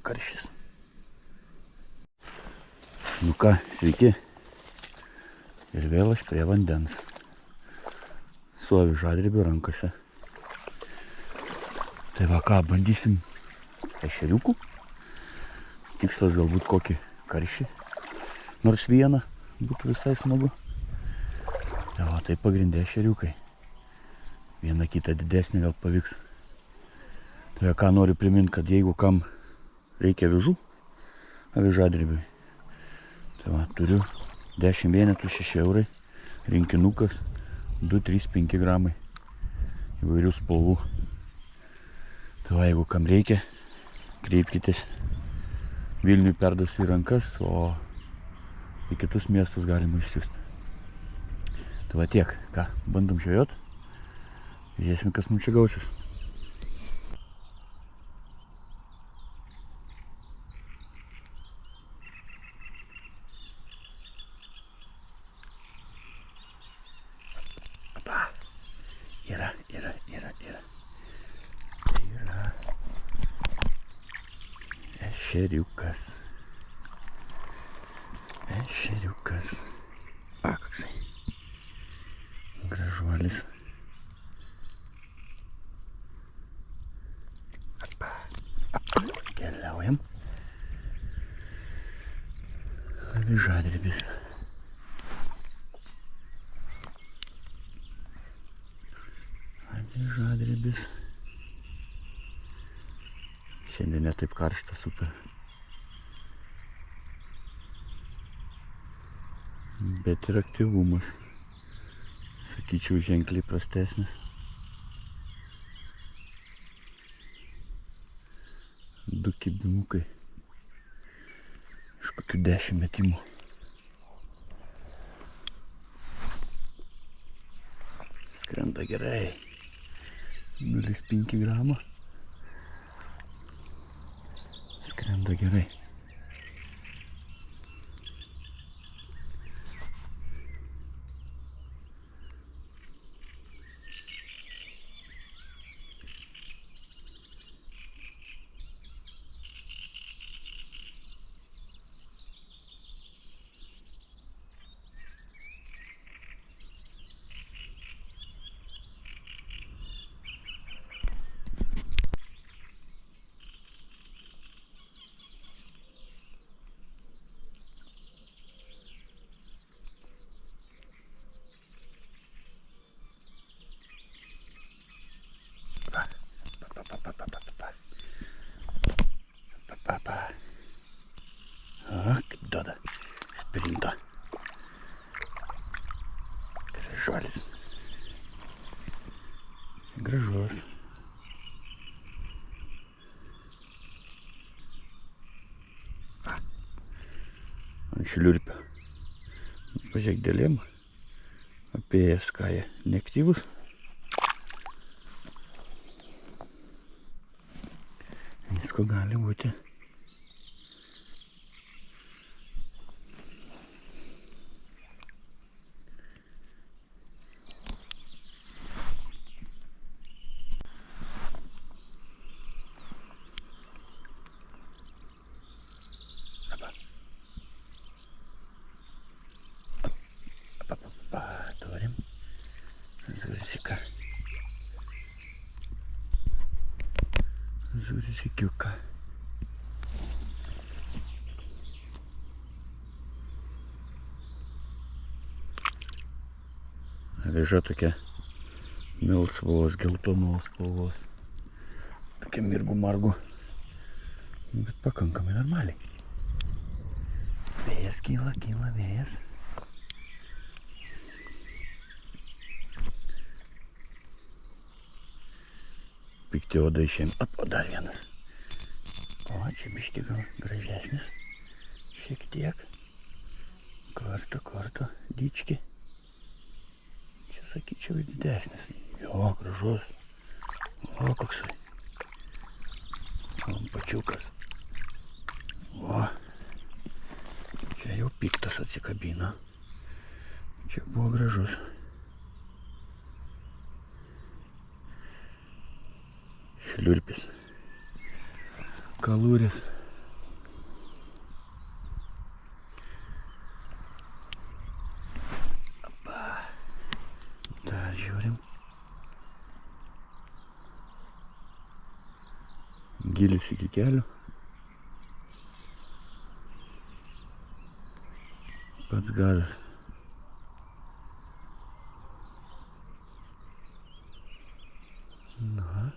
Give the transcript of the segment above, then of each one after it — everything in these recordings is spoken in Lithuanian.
karšis. Nu ką, sveiki. Ir vėl aš prie vandens. Su avižadrebiu rankose. Tai va ką, bandysim ešeriukų. Tikslas galbūt kokį karšį. Nors vieną būtų visai smagu. Tai va, tai pagrindė ešeriukai. Vieną kitą didesnį gal pavyks. Tai ką noriu priminti, kad jeigu kam reikia avižų, avižadrebiui. Tai va, turiu 10 vienetų 6 eurai, rinkinukas 2-3-5 gramai įvairių spalvų. Tai va, jeigu kam reikia, kreipkitės. Vilniui perduosiu į rankas, o į kitus miestus galima išsiųsti. Tai va tiek, ką, bandom žvejot. Žiūrėsim, kas mums čia gausis. Yra ešeriukas. Ešeriukas. Koksai gražuolis. Keliaujam. Avižadrebis. Avižadrebis. Šiandien ne taip karšta, super. Bet ir aktyvumas, sakyčiau, ženkliai prastesnis. 2 kibimukai iš kokių 10 metimų. Skrenda gerai. 0,5 gramo. Skrenda gerai. Kaip duoda sprinto. Gražuolis. Gražus. Ant šliurpio. Pažiūrėk dėlėm. Apėjęs ką jie neaktyvus. Visko gali būti. Turim zurziką. Zurzikiuką. Aviža tokia melsvos, geltonos spalvos. Tokia mirgu margu. Bet pakankamai normaliai. Vėjas kyla vėjas. Pikti odai šiandien. O dar vienas. O, čia biški gal gražesnis. Šiek tiek. Korto, dički. Čia sakyčiau didesnis. Jo, gražus. O, koksai. O, pačiukas. O. Čia jau piktas atsikabino. Čia buvo gražus. Šliurpis. Kalūris Gilis iki kelių. Pats gazas. Na.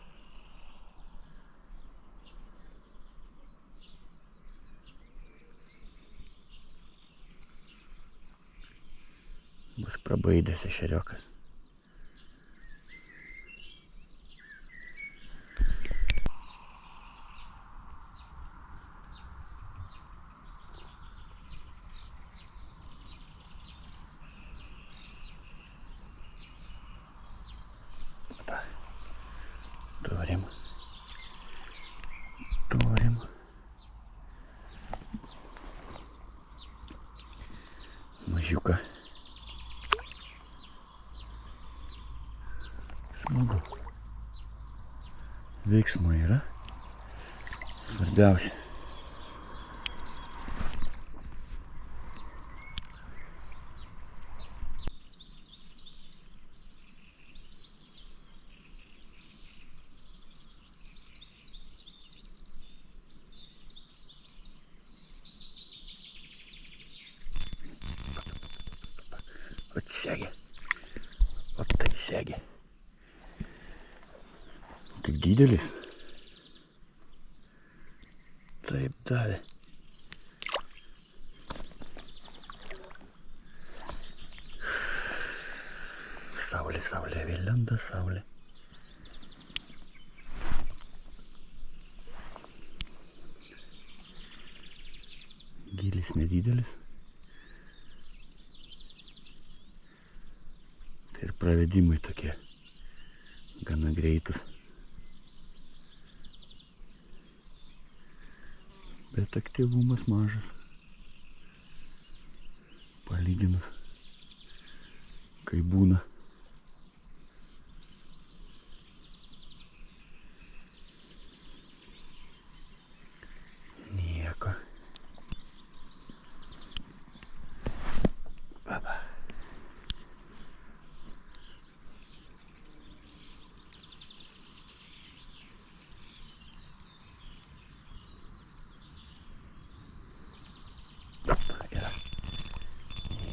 Bus prabaidęs ešeriokas. Turim. Mažiuką. Smagu. Veiksmo yra. Svarbiausia. Segė. O tai segė. Kaip didelis. Taip davė. Saulė, saulė, vėl lenda saulė. Gilis nedidelis. Ir pravedimai tokie gana greitus. Bet aktyvumas mažas. Palyginus, kai būna. Nieko. Baba.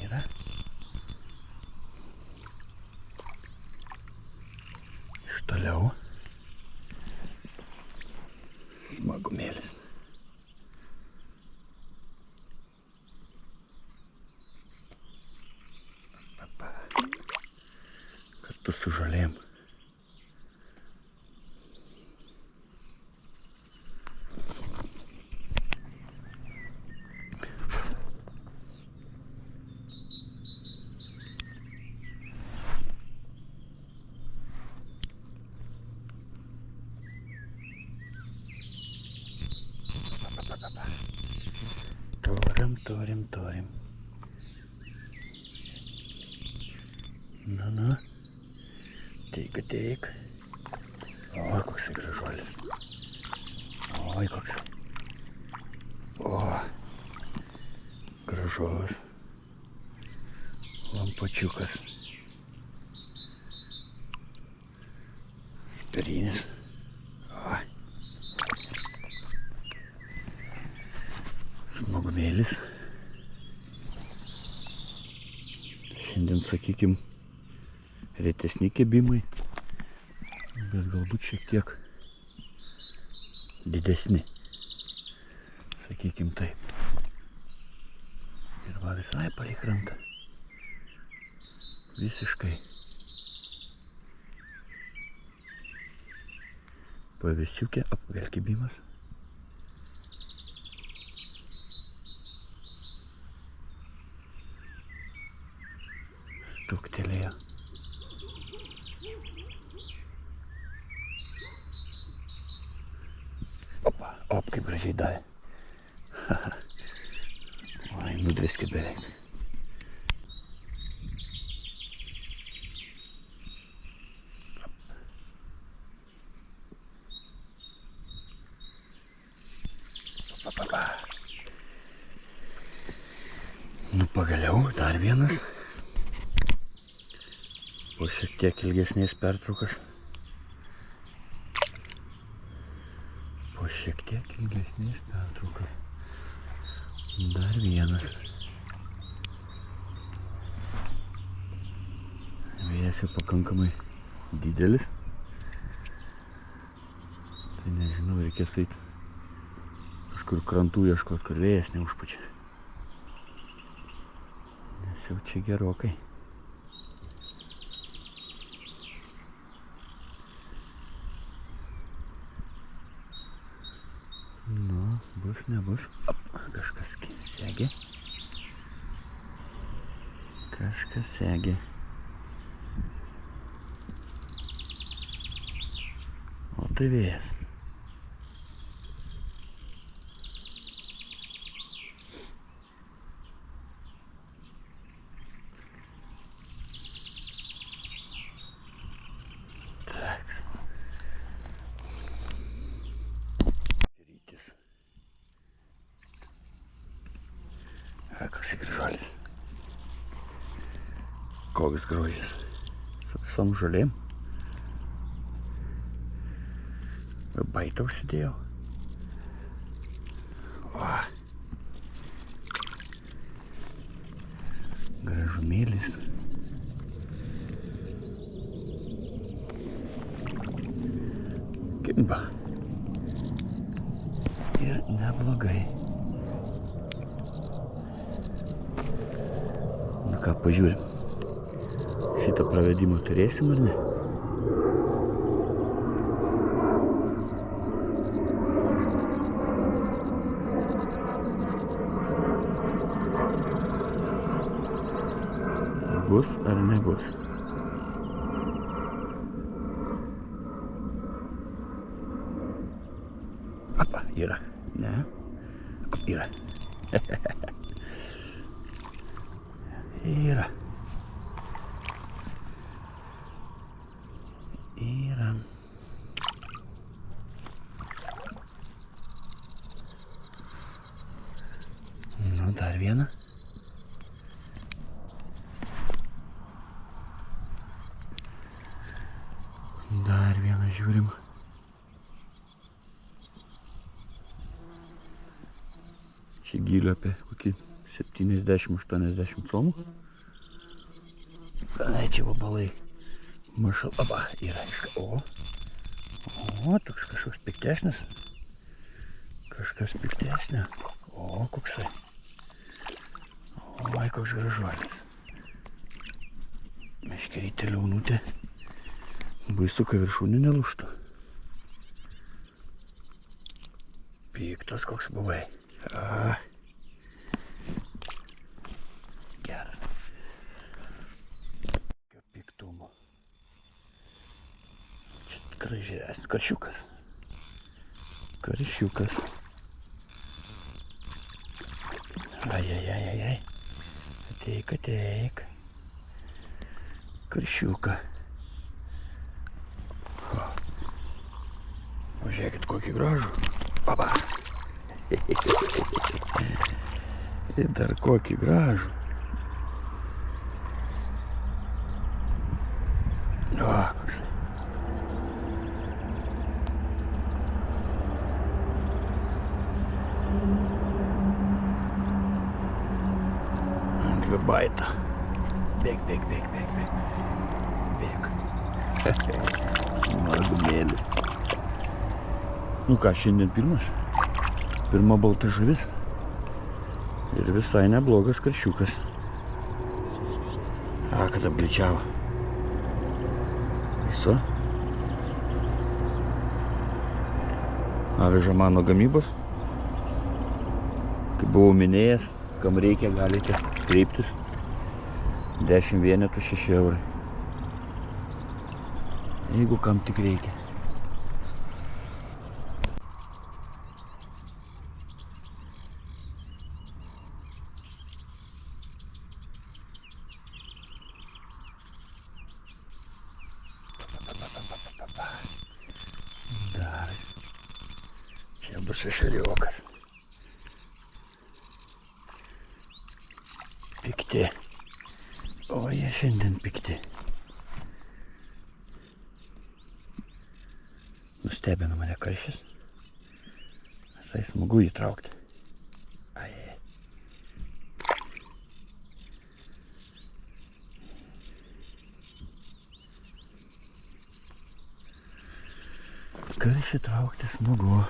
Yra. Iš toliau. Smagumėlis. Kartu su žolėm. Turim. Na. Teik. O, koksai gražuolis. Oi, koksai. O, gražus. Lampačiukas. Sperinis. O. Smagumėlis. Šiandien, sakykim, retesni kebimai, bet galbūt šiek tiek didesni, sakykim taip. Ir va visai palei krantą. Visiškai. Pavėsiukė, vėl kebimas. Stuktelėjo. Opa, kaip gražiai davė. Oi, nudriskė beveik. Nu, pagaliau dar vienas. Po šiek tiek ilgesnės pertraukas. Po šiek tiek ilgesnės pertraukas. Dar vienas. Vėjas jau pakankamai didelis. Tai nežinau, reikės eiti kažkur krantų ieškot, kur vėjas neužpučia. Nes jau čia gerokai. Nu, bus, nebus. Kažkas segė. Kažkas segė. O tai vėjas. Taks. Rytis. Koks grįžuolis. Koks grožis. Su visom žolėm. Baitą užsidėjau. O. Gražumėlis. Kimba. Ir neblogai. Nu ką, pažiūrim. Šitą pravedimą turėsim ar ne? Bus ar nebus? Apa, yra. Ne? Yra. Yra. Yra. Nu, dar vieną. Dar vieną žiūrim. Čia gylio apie kokį 70-80 comų. Ai, čia vabalai. Mašal. Aba, yra. O, toks kažkoks piktesnis. Kažkas piktesnė. O, koksai. Oi, koks gražuolis. Meškerytė liaunutė. Baisu, kad viršūnė nelūžtų. Piktas koks buvai. Geras. Kokio piktumo. Čia gražesnis karšiukas. Karšiukas. Ai. Ateik, ateik. Karšiuką. Žiūrėkit, kokį gražų. Papa. Ir dar kokį gražų. O, koksai. Dvi baita. Bėg. Bėg. Smagumėlis. Nu ką, šiandien pirma balta žuvis ir visai neblogas karšiukas. Kad apgličiavo. Viso. Aviža mano gamybos. Kaip buvau minėjęs, kam reikia, galite kreiptis. 10 vienetų 6 eurai. Jeigu kam tik reikia. Dar. Čia bus ešeriokas. Pikti. O jie šiandien pikti. Nustebino mane karšis. visai smagu įtraukti. Ai. Karšį traukti smagu.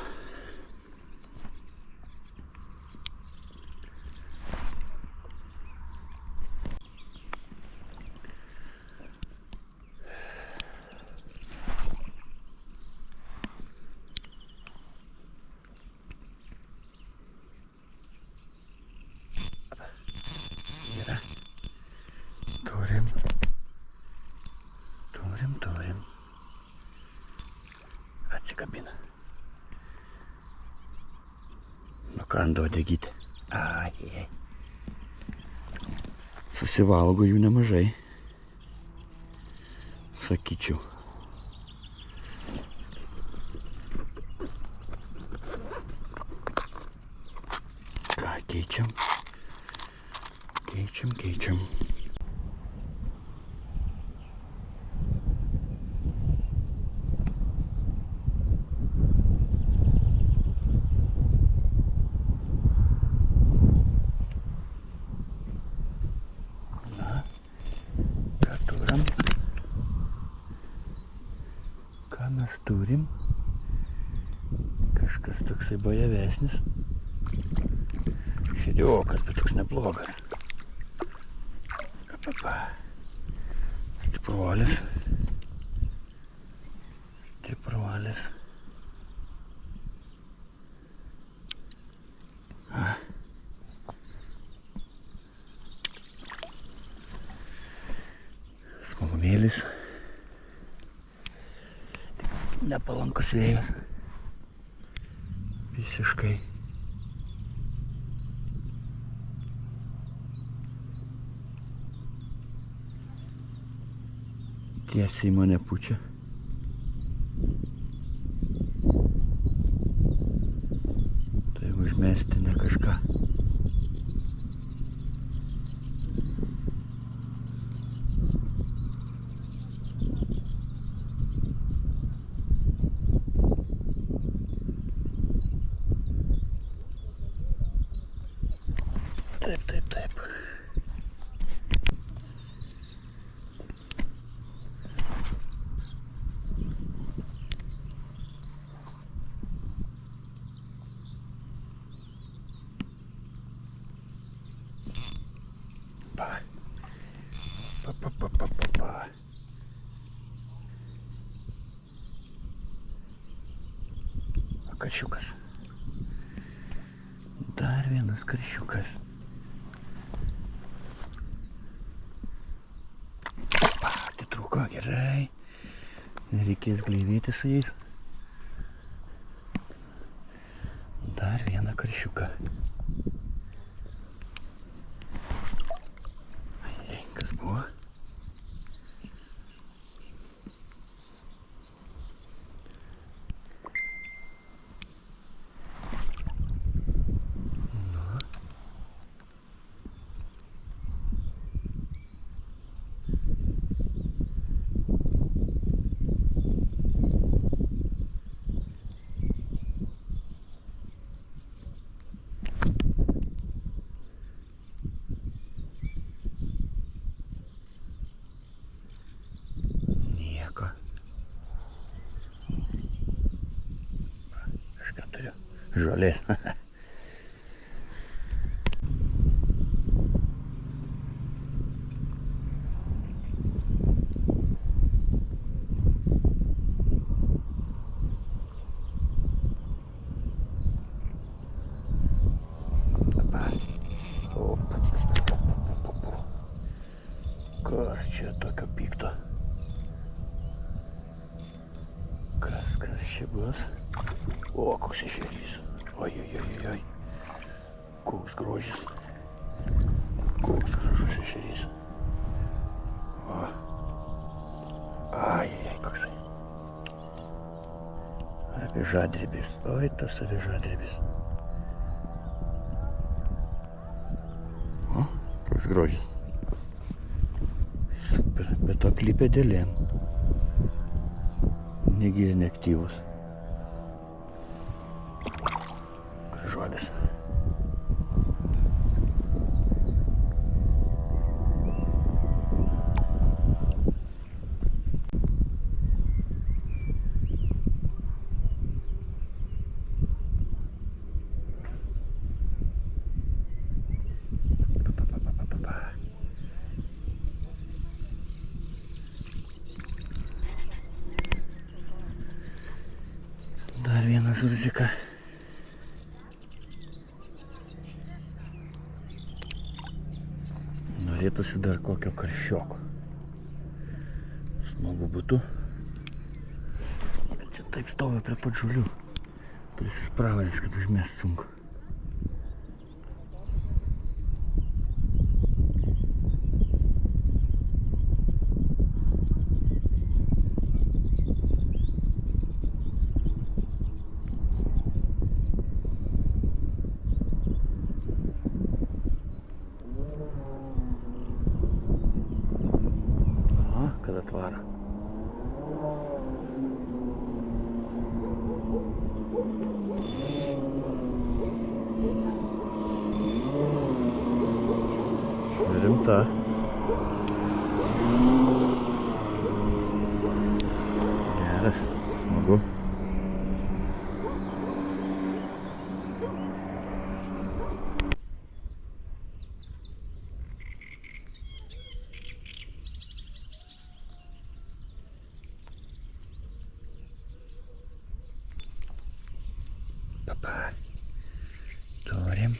Yra. Turim. Atsikabina. Nukando uodegytę. Ai. Susivalgo jų nemažai. Sakyčiau. Ką, keičiam. Ką mes turim? Kažkas toksai bajavesnis. Širiokas, bet toks neblogas. Stipruolis. Smagumėlis. Nepalankus vėjas. Visiškai. Tiesiai mane pučia. Tai užmesti ne kažką. Taip. Pa. Karšiukas. Dar vienas karšiukas. Atitrūko, gerai. Nereikės gleivėti su jais. Dar vieną karšiuką. Kas buvo? Žolės. Kas čia tokio pikto? Kas čia bus? O, koks ešerys. Oi. Koks grožis. Koks gražus ešerys. O. Ai, koksai. Avižadrebis. Oi, tas avižadrebis. O, koks grožis. Super, bet aplipę dėlėm. Negi neaktyvus. gražuolis. Dar vienas urzika. Norėtųsi dar kokio karšioko. Smagu būtų. Bet čia taip stovi prie pat žulių. Prisispravęs, kad užmest sunku. Kad atvaro. Rimta. Geras, smagu. Papa, turim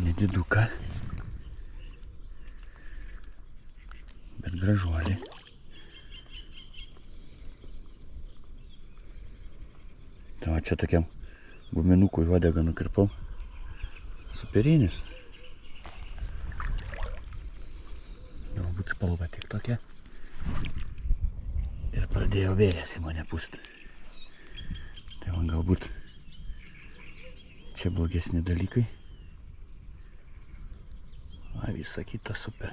nediduką, bet gražuolį. Tai va čia tokiam guminukui uodegą nukirpau. Superinis. Galbūt spalva tik tokia. Ir pradėjo vėjas į mane pūsti. Tai man galbūt čia blogesni dalykai. A, visa kita super.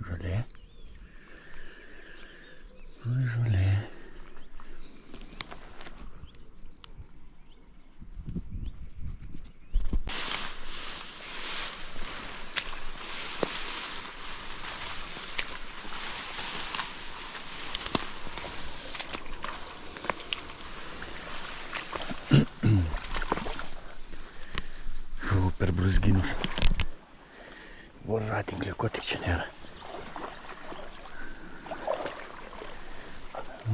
Žolė. Žolė. Žuvų per brūzgynus. Voratinklių, ko tik čia nėra.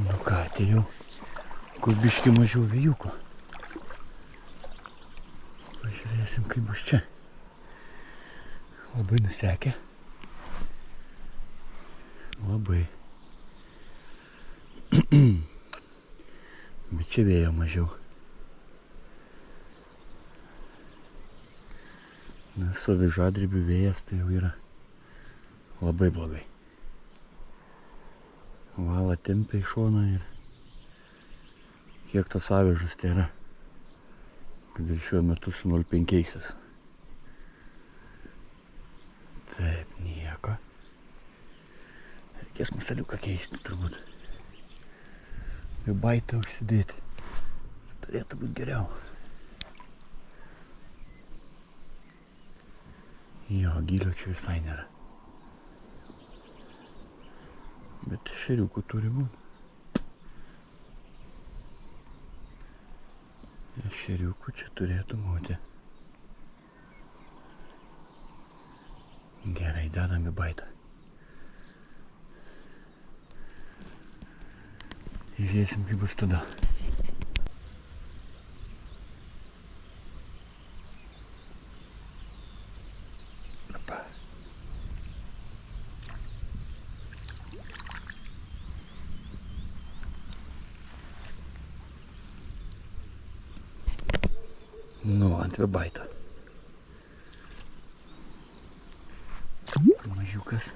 Nu ką, tai jau kur biški mažiau vėjuko. Pažiūrėsim, kaip bus čia. Labai nusekę. Labai. Bet čia vėjo mažiau. Nes su avižadrybių vėjas tai jau yra labai blogai. Valą tempia į šoną ir kiek tas avižas tai yra. Kad ir šiuo metu su 0,5. Taip, nieko. Reikės masaliuką keisti turbūt. Ir baitą užsidėti. Turėtų būti geriau. Jo, gylio čia visai nėra. Bet šeriukų turi būti. Šeriukų čia turėtų būti. Gerai, dedam į baitą. Žiūrėsim, kaip bus tada. Nu, ant vibaito. Mažiukas.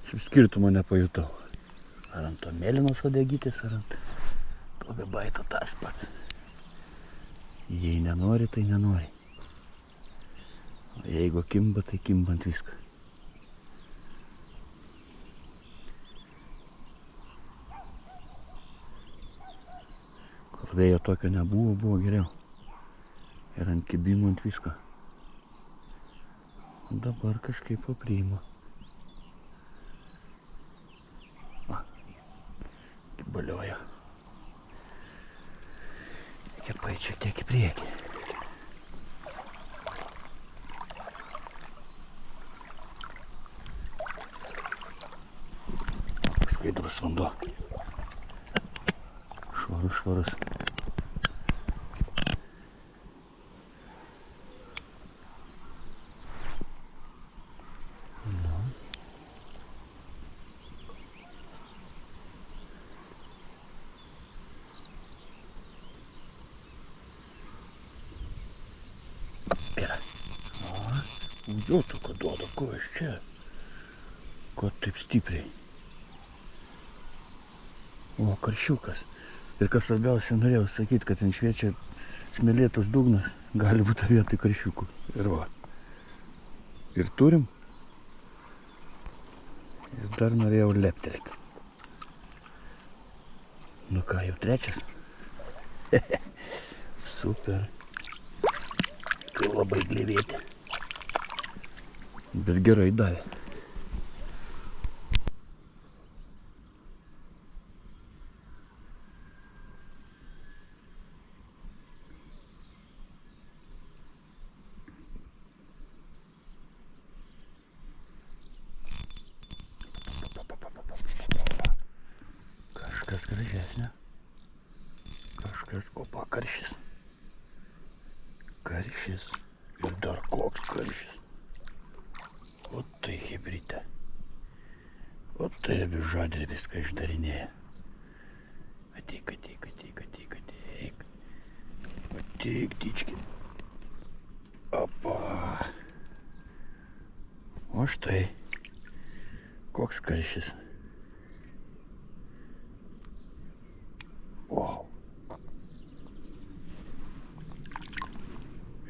Šiaip skirtumo nepajutau. Ar ant to mėlynos uodegytės, ar ant to vibaito tas pats. Jei nenori, tai nenori. O jeigu kimba, tai kimbant viską. Kol vėjo tokio nebuvo, buvo geriau. Ir ant kibimų ant viską. O dabar kažkaip papriima. Kibalioja. Reikia paeit šiek tiek į priekį. Skaidrus vanduo. Švarus, švarus. Yra. O, tokia duoda, ko aš čia? Ko taip stipriai? O, karšiukas. Ir kas svarbiausia, norėjau sakyti, kad ten šviečia smėlėtas dugnas, gali būti vietoj karšiukų. Ir va. Ir turim. Ir dar norėjau leptelti. Nu ką, jau trečias? Super. Tai labai glėvėti. Bet gerai davė. Kažkas gražesnė. Kažkas, opa, karšis. Karšis. Ir dar koks karšis. O tai hibridė. O tai avižadrė viską išdarinėja. Ateik, ateik, ateik, ateik, ateik. Ateik, tyčki. Opa. O štai. Koks karšis. Wow.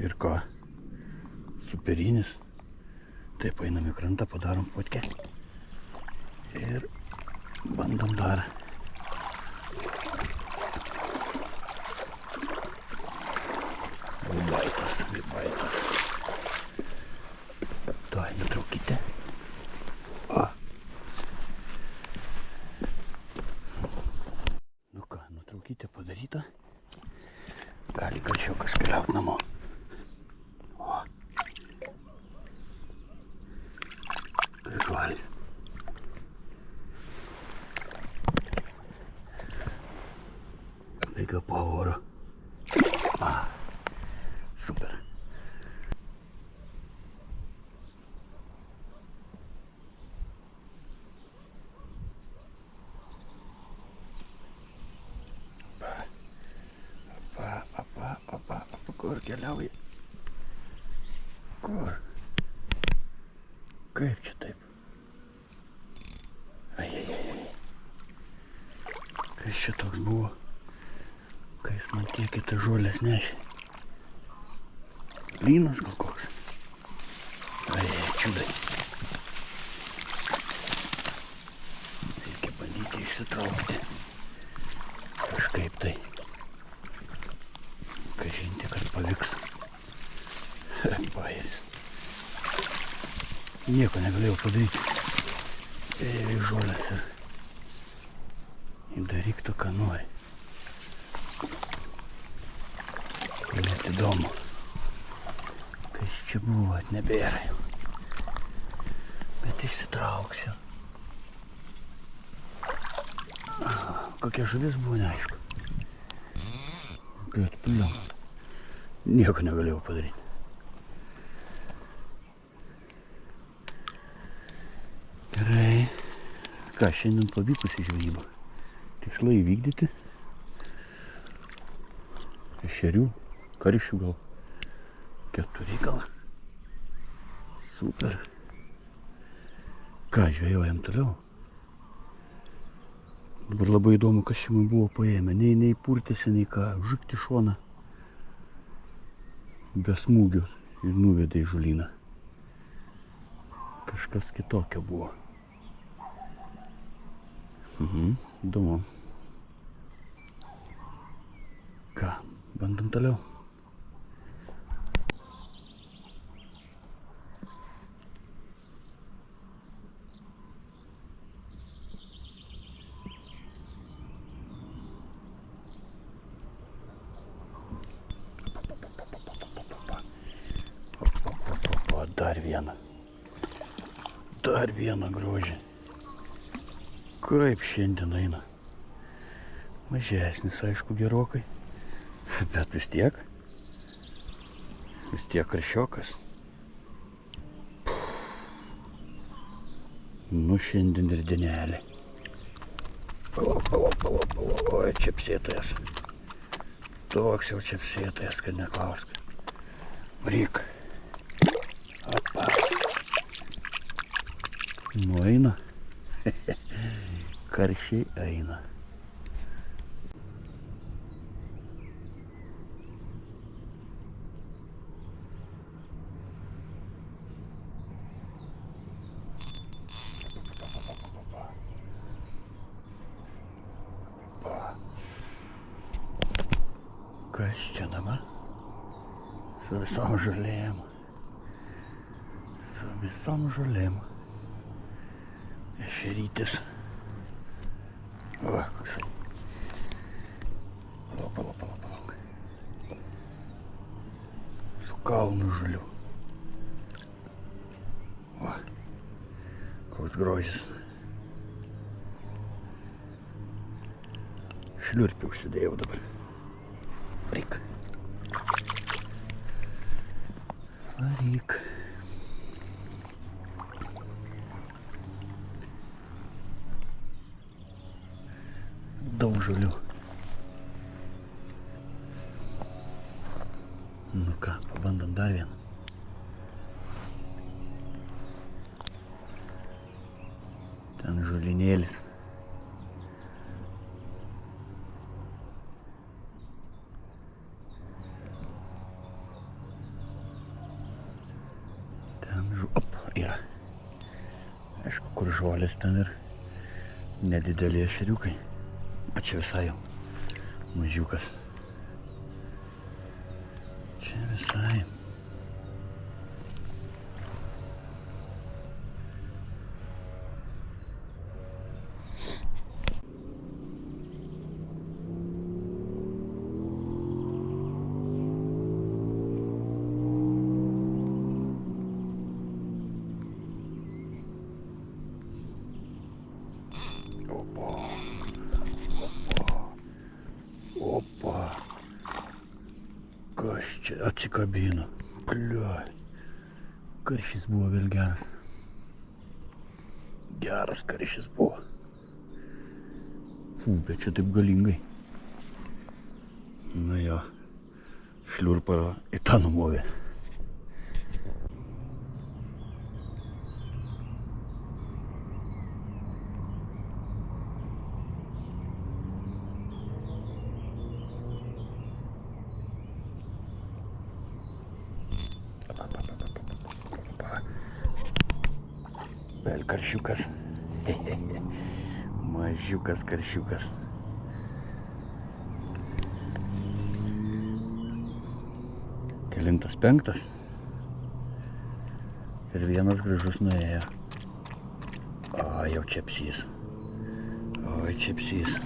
Ir ką? Superinis. Taip, einam į krantą, padarom potkę. Ir bandom dar. Vibaitas, vibaitas. Tuoj, nutraukite. O. Nu ką, nutraukite padaryta. Gali karšiukas keliaut namo. Žuolis. Reikia po oro. Super. Opa, kur keliauji? Kur? Kaip čia taip? Ai. Kas čia toks buvo? Kai jis man tiek į tą žolės nešė. Lynas gal koks? Ai, čiudai. Reikia bandyti išsitraukti. Kažkaip tai. Kažinti, kad pavyks. Bajeris. Nieko negalėjau padaryti. Ėjau į žolės ir daryk tu, ką nori. Net įdomu. Kas čia buvo, nebėra jau. Bet išsitrauksiu. Kokia žuvis buvo, neaišku. Bet pliam. Nieko negalėjau padaryti. Gerai. Ką, šiandien pavykusi žvejyba. Tikslai įvykdyti. Ešerių, karšių gal. 4 gal. Super. Ką, žvejojam toliau? Dabar labai įdomu, kas čia man buvo paėmę. Nei purtėsi, nei ką. Žukti šoną. Be smūgių. ir nuvedė į žolyną. Kažkas kitokio buvo. Įdomu. Ką, bandom toliau. Dar vieną grožį. Kaip šiandien eina. Mažesnis, aišku, gerokai. Bet vis tiek karšiokas. Nu, šiandien ir dienelė. Palauk. Oi, čepsėtojas. Toks jau čepsėtojas, kad neklausk. Varyk. Opa. Nu, eina. Karšiai eina. Kas čia dabar? Su visom žolėm. Ešerytis. O, koksai. Palauk. Su kalnu žoliu. O, koks grožis. Šliurpį užsidėjau dabar. Varyk. Daug žolių. Nu ką, pabandom dar vieną. Ten žolinėlis. Yra. Aišku, kur žolės, ten ir nedideli ešeriukai. O čia visai jau mažiukas. Čia visai. Kas čia atsikabino? Pliuoj. Karšys buvo vėl geras. Geras karšys buvo. Bet čia taip galingai. Nu jo, šliurpą į tą numovė. Vėl karšiukas. Mažiukas karšiukas. Kelintas, 5. Ir vienas gražus nuėjo. O, jau čepsys. Oi, čepsys.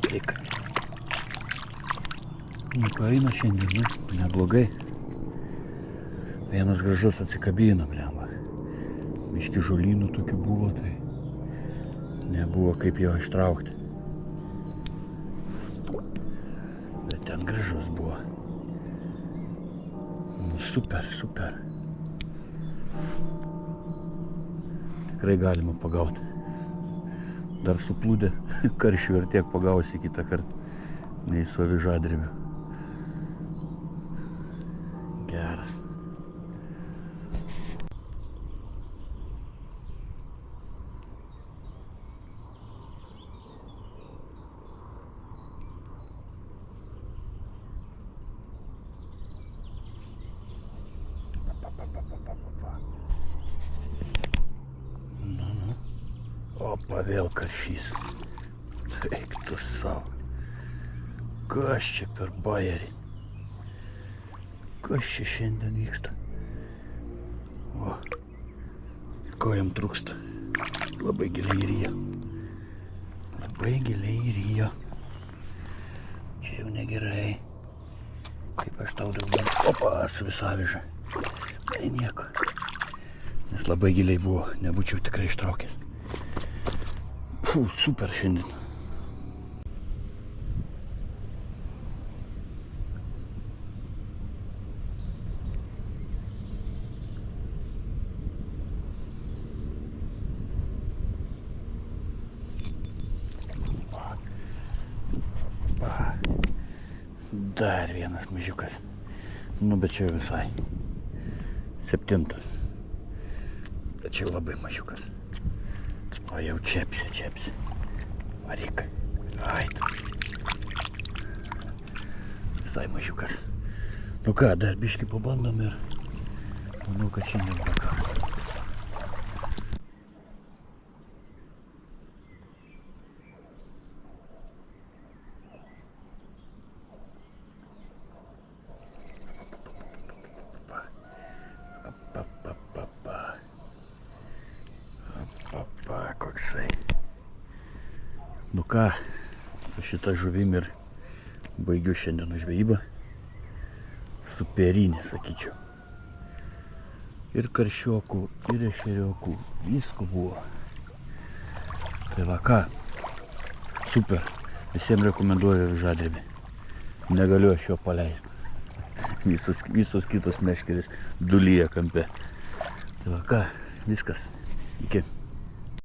Tik. Nu, ką eina šiandien, ne? Neblogai. Vienas gražus atsikabino, blemba. Biški žolynų tokių buvo, tai nebuvo kaip jo ištraukti. Bet ten gražus buvo. Nu, super. Tikrai galima pagauti. Dar suplūdė karšių ir tiek pagausi kitą kartą, nei su avižadrebiu. Geras. Opa, vėl karšys. Eik tu savo. Kas čia per bajerį? Kas čia šiandien vyksta? O, ko jam trūksta? Labai giliai ryja. Labai giliai ryja. Čia jau negerai. Kaip aš tau daugiau. Opa, savisaviža. Tai nieko. Nes labai giliai buvo, nebūčiau tikrai ištraukęs. Fū, super šiandien. Dar vienas mažiukas. Nu, bet čia visai. 7. Bet čia labai mažiukas. O jau čepsi. Varyk. Ait. Visai mažiukas. Nu ką, dar biškį pabandom ir manau, kad šiandien pakaks. Koksai. Nu ką, su šita žuvim ir baigiu šiandien žvejybą. Superinė, sakyčiau. Ir karšiokų, ir ešeriokų, visko buvo. Tai va ką, super. Visiems rekomenduoju žadrėbį. Negaliu aš jo paleisti. Visos kitos meškerės dulyja kampe. Tai va ką, viskas. Iki.